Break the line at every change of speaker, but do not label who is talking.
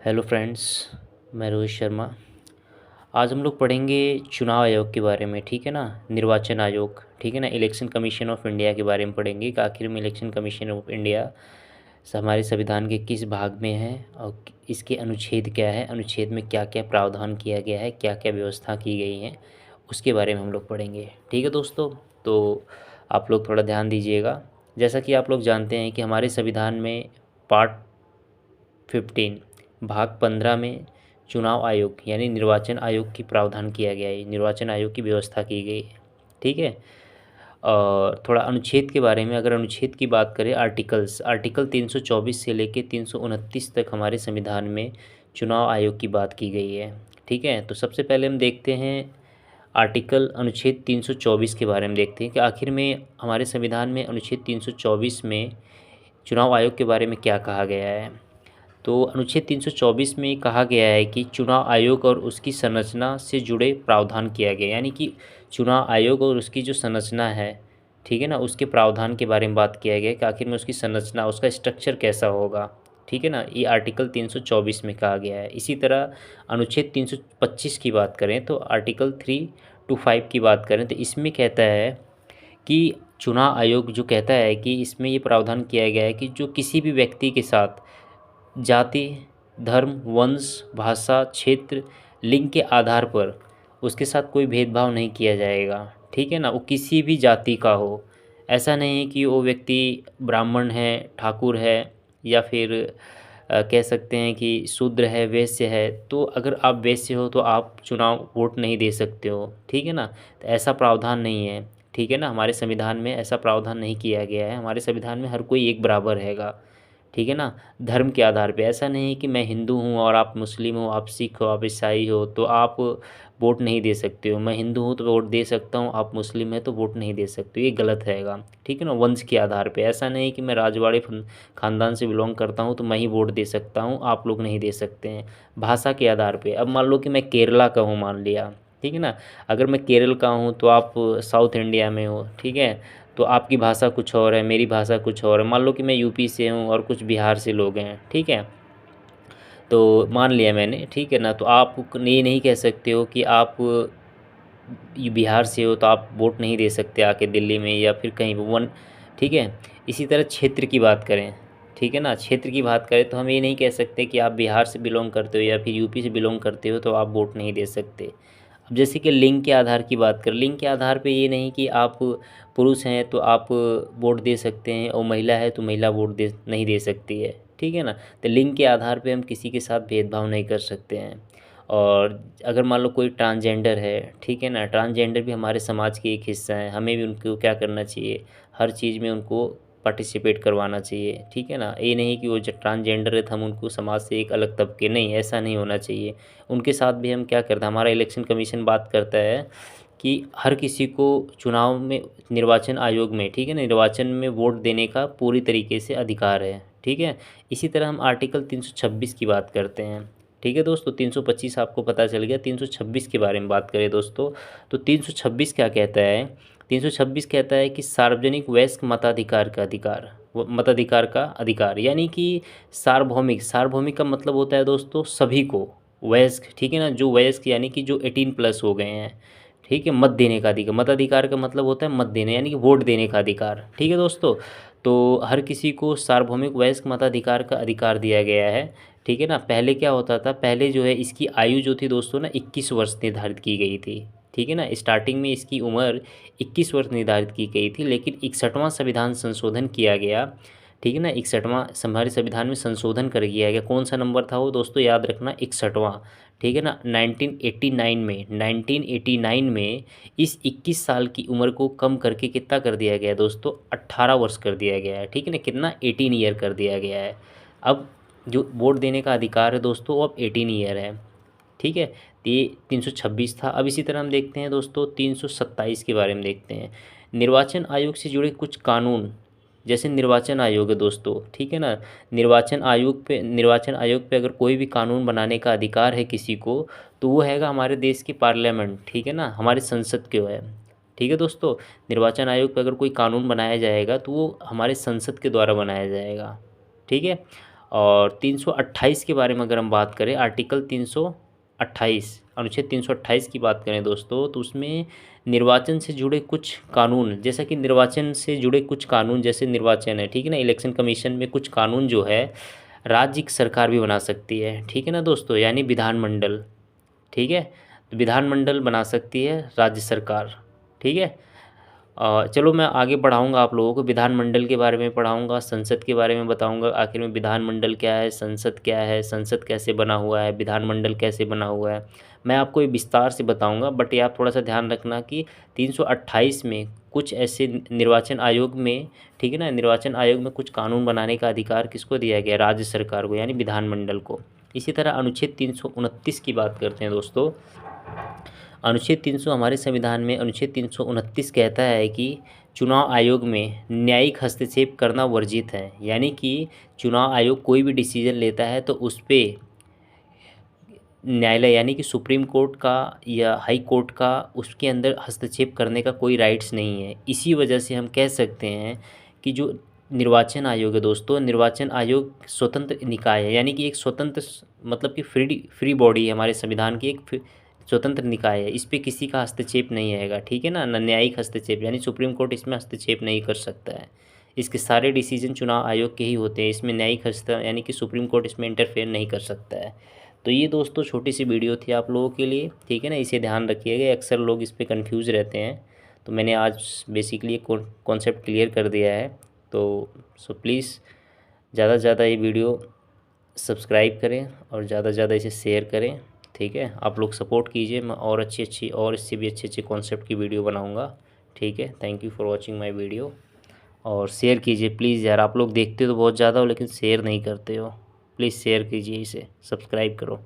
Hello friends, मैं रोहित शर्मा। आज हम लोग पढ़ेंगे चुनाव आयोग के बारे में, ठीक है ना। निर्वाचन आयोग, ठीक है ना। इलेक्शन कमीशन ऑफ इंडिया के बारे में पढ़ेंगे कि आखिर में इलेक्शन कमीशन ऑफ इंडिया हमारे संविधान के किस भाग में है और इसके अनुच्छेद क्या है, अनुच्छेद में क्या क्या प्रावधान किया गया है, क्या क्या व्यवस्था की गई है, उसके बारे में हम लोग पढ़ेंगे, ठीक है दोस्तों। तो आप लोग थोड़ा ध्यान दीजिएगा। जैसा कि आप लोग जानते हैं कि हमारे संविधान में पार्ट 15 भाग 15 में चुनाव आयोग यानी निर्वाचन आयोग की प्रावधान किया गया है, निर्वाचन आयोग की व्यवस्था की गई है, ठीक है। और थोड़ा अनुच्छेद के बारे में, अगर अनुच्छेद की बात करें, आर्टिकल 324 से लेके 329 तक हमारे संविधान में चुनाव आयोग की बात की गई है, ठीक है। तो सबसे पहले हम देखते हैं अनुच्छेद 324 के बारे में देखते हैं कि आखिर में हमारे संविधान में अनुच्छेद 324 में चुनाव आयोग के बारे में क्या कहा गया है। तो अनुच्छेद 324 में कहा गया है कि चुनाव आयोग और उसकी संरचना से जुड़े प्रावधान किया गया, यानी कि चुनाव आयोग और उसकी जो संरचना है, ठीक है ना, उसके प्रावधान के बारे में बात किया गया कि आखिर में उसकी संरचना, उसका स्ट्रक्चर कैसा होगा, ठीक है ना। ये आर्टिकल 324 में कहा गया है। इसी तरह अनुच्छेद 325 की बात करें तो आर्टिकल 325 की बात करें तो इसमें कहता है कि चुनाव आयोग जो कहता है कि इसमें ये प्रावधान किया गया है कि जो किसी भी व्यक्ति के साथ जाति, धर्म, वंश, भाषा, क्षेत्र, लिंग के आधार पर उसके साथ कोई भेदभाव नहीं किया जाएगा, ठीक है ना। वो किसी भी जाति का हो, ऐसा नहीं है कि वो व्यक्ति ब्राह्मण है, ठाकुर है, या फिर कह सकते हैं कि शूद्र है, वैश्य है। तो अगर आप वैश्य हो तो आप चुनाव वोट नहीं दे सकते हो, ठीक है ना। तो ऐसा प्रावधान नहीं है, ठीक है ना। हमारे संविधान में ऐसा प्रावधान नहीं किया गया है। हमारे संविधान में हर कोई एक बराबर हैगा, ठीक है ना। धर्म के आधार पे ऐसा नहीं है कि मैं हिंदू हूँ और आप मुस्लिम हो, आप सिख हो, आप ईसाई हो तो आप वोट नहीं दे सकते हो। मैं हिंदू हूँ तो वोट दे सकता हूँ, आप मुस्लिम है तो वोट नहीं दे सकते हो, ये गलत हैगा, ठीक है ना। वंश के आधार पे ऐसा नहीं कि मैं राजवाड़े ख़ानदान से बिलोंग करता हूँ तो मैं ही वोट दे सकता हूँ, आप लोग नहीं दे सकते हैं। भाषा के आधार पे, अब मान लो कि मैं केरला का हूँ, मान लिया, ठीक है ना। अगर मैं केरल का हूँ तो आप साउथ इंडिया में हो, ठीक है, तो आपकी भाषा कुछ और है, मेरी भाषा कुछ और है। मान लो कि मैं यूपी से हूँ और कुछ बिहार से लोग हैं, ठीक है, तो मान लिया मैंने, ठीक है ना। तो आप ये नहीं कह सकते हो कि आप बिहार से हो तो आप वोट नहीं दे सकते आके दिल्ली में या फिर कहीं वन, ठीक है। इसी तरह क्षेत्र की बात करें, ठीक है ना, क्षेत्र की बात करें तो हम ये नहीं कह सकते कि आप बिहार से बिलोंग करते हो या फिर यूपी से बिलोंग करते हो तो आप वोट नहीं दे सकते। अब जैसे कि लिंग के आधार की बात करें, लिंग के आधार पे ये नहीं कि आप पुरुष हैं तो आप वोट दे सकते हैं और महिला है तो महिला वोट दे नहीं दे सकती है, ठीक है ना। तो लिंग के आधार पे हम किसी के साथ भेदभाव नहीं कर सकते हैं। और अगर मान लो कोई ट्रांसजेंडर है, ठीक है ना, ट्रांसजेंडर भी हमारे समाज के एक हिस्सा है, हमें भी उनको क्या करना चाहिए, हर चीज़ में उनको पार्टिसिपेट करवाना चाहिए, ठीक है ना। ये नहीं कि वो जो ट्रांसजेंडर है तो हम उनको समाज से एक अलग तबके, नहीं, ऐसा नहीं होना चाहिए। उनके साथ भी हम क्या करते हैं, हमारा इलेक्शन कमीशन बात करता है कि हर किसी को चुनाव में, निर्वाचन आयोग में, ठीक है ना, निर्वाचन में वोट देने का पूरी तरीके से अधिकार है, ठीक है। इसी तरह हम आर्टिकल 326 की बात करते हैं, ठीक है दोस्तों। 325 आपको पता चल गया, 326 के बारे में बात करें दोस्तों तो 326 क्या कहता है। 326 कहता है कि सार्वजनिक वयस्क मताधिकार का अधिकार, मताधिकार का अधिकार, यानी कि सार्वभौमिक, सार्वभौमिक का मतलब होता है दोस्तों सभी को, वयस्क, ठीक है ना, जो वयस्क यानी कि जो 18+ हो गए हैं, ठीक है। मत देने का अधिकार, मताधिकार का मतलब होता है मत देने यानी कि वोट देने का अधिकार, ठीक है दोस्तों। तो हर किसी को सार्वभौमिक वयस्क मताधिकार का अधिकार दिया गया है, ठीक है ना। पहले क्या होता था, पहले जो है इसकी आयु जो थी दोस्तों ना 21 वर्ष निर्धारित की गई थी, ठीक है ना। स्टार्टिंग में इसकी उम्र 21 वर्ष निर्धारित की गई थी, लेकिन 61वां संविधान संशोधन किया गया, ठीक है ना। 61वां हमारे संविधान में संशोधन कर किया गया। कौन सा नंबर था वो दोस्तों, याद रखना, 61वां, ठीक है ना। 1989 में इस 21 साल की उम्र को कम करके कितना कर दिया गया है दोस्तों, 18 वर्ष कर दिया गया है, ठीक है ना। कितना, 18 ईयर कर दिया गया है। अब जो वोट देने का अधिकार है दोस्तों वो अब 18 ईयर है, ठीक है। तो ये 326 था। अब इसी तरह हम देखते हैं दोस्तों 327 के बारे में देखते हैं। निर्वाचन आयोग से जुड़े कुछ कानून, जैसे निर्वाचन आयोग है दोस्तों, ठीक है ना। निर्वाचन आयोग पे अगर कोई भी कानून बनाने का अधिकार है किसी को तो वो हैगा हमारे देश की पार्लियामेंट, ठीक है ना, हमारे संसद के है, ठीक है दोस्तों। निर्वाचन आयोग पे अगर कोई कानून बनाया जाएगा तो वो हमारे संसद के द्वारा बनाया जाएगा, ठीक है। और 328 के बारे में अगर हम बात करें, आर्टिकल 328, अनुच्छेद 328 की बात करें दोस्तों, तो उसमें निर्वाचन से जुड़े कुछ कानून, जैसा कि निर्वाचन से जुड़े कुछ कानून जैसे निर्वाचन है, ठीक है ना, इलेक्शन कमीशन में कुछ कानून जो है राज्य की सरकार भी बना सकती है, ठीक है ना दोस्तों, यानी विधानमंडल, ठीक है, तो विधानमंडल बना सकती है राज्य सरकार, ठीक है। चलो मैं आगे बढ़ाऊंगा, आप लोगों को विधानमंडल के बारे में पढ़ाऊंगा, संसद के बारे में बताऊंगा, आखिर में विधानमंडल क्या है, संसद क्या है, संसद कैसे बना हुआ है, विधानमंडल कैसे बना हुआ है, मैं आपको ये विस्तार से बताऊंगा। बट ये आप थोड़ा सा ध्यान रखना कि 328 में कुछ ऐसे निर्वाचन आयोग में, ठीक है ना, निर्वाचन आयोग में कुछ कानून बनाने का अधिकार किसको दिया गया, राज्य सरकार को, यानी विधानमंडल को। इसी तरह अनुच्छेद 329 की बात करते हैं दोस्तों। अनुच्छेद 300 हमारे संविधान में अनुच्छेद 329 कहता है कि चुनाव आयोग में न्यायिक हस्तक्षेप करना वर्जित है, यानी कि चुनाव आयोग कोई भी डिसीजन लेता है तो उस पर न्यायालय यानी कि सुप्रीम कोर्ट का या हाई कोर्ट का उसके अंदर हस्तक्षेप करने का कोई राइट्स नहीं है। इसी वजह से हम कह सकते हैं कि जो निर्वाचन आयोग है दोस्तों, निर्वाचन आयोग स्वतंत्र निकाय है, यानी कि एक स्वतंत्र मतलब कि फ्री बॉडी है, हमारे संविधान की एक स्वतंत्र निकाय है, इस पर किसी का हस्तक्षेप नहीं आएगा, ठीक है ना, न्यायिक हस्तक्षेप, यानी सुप्रीम कोर्ट इसमें हस्तक्षेप नहीं कर सकता है। इसके सारे डिसीजन चुनाव आयोग के ही होते हैं, इसमें न्यायिक यानी कि सुप्रीम कोर्ट इसमें इंटरफेयर नहीं कर सकता है। तो ये दोस्तों छोटी सी वीडियो थी आप लोगों के लिए, ठीक है ना, इसे ध्यान रखिएगा, अक्सर लोग इस पर कन्फ्यूज़ रहते हैं, तो मैंने आज बेसिकली कॉन्सेप्ट क्लियर कर दिया है। तो सो प्लीज़ ज़्यादा से ज़्यादा ये वीडियो सब्सक्राइब करें और ज़्यादा से ज़्यादा इसे शेयर करें, ठीक है, आप लोग सपोर्ट कीजिए, मैं और अच्छी और इससे भी अच्छे कॉन्सेप्ट की वीडियो बनाऊँगा, ठीक है। Thank you for watching my video, और शेयर कीजिए प्लीज़ यार, आप लोग देखते तो बहुत ज़्यादा हो लेकिन शेयर नहीं करते हो, प्लीज़ शेयर कीजिए, इसे सब्सक्राइब करो।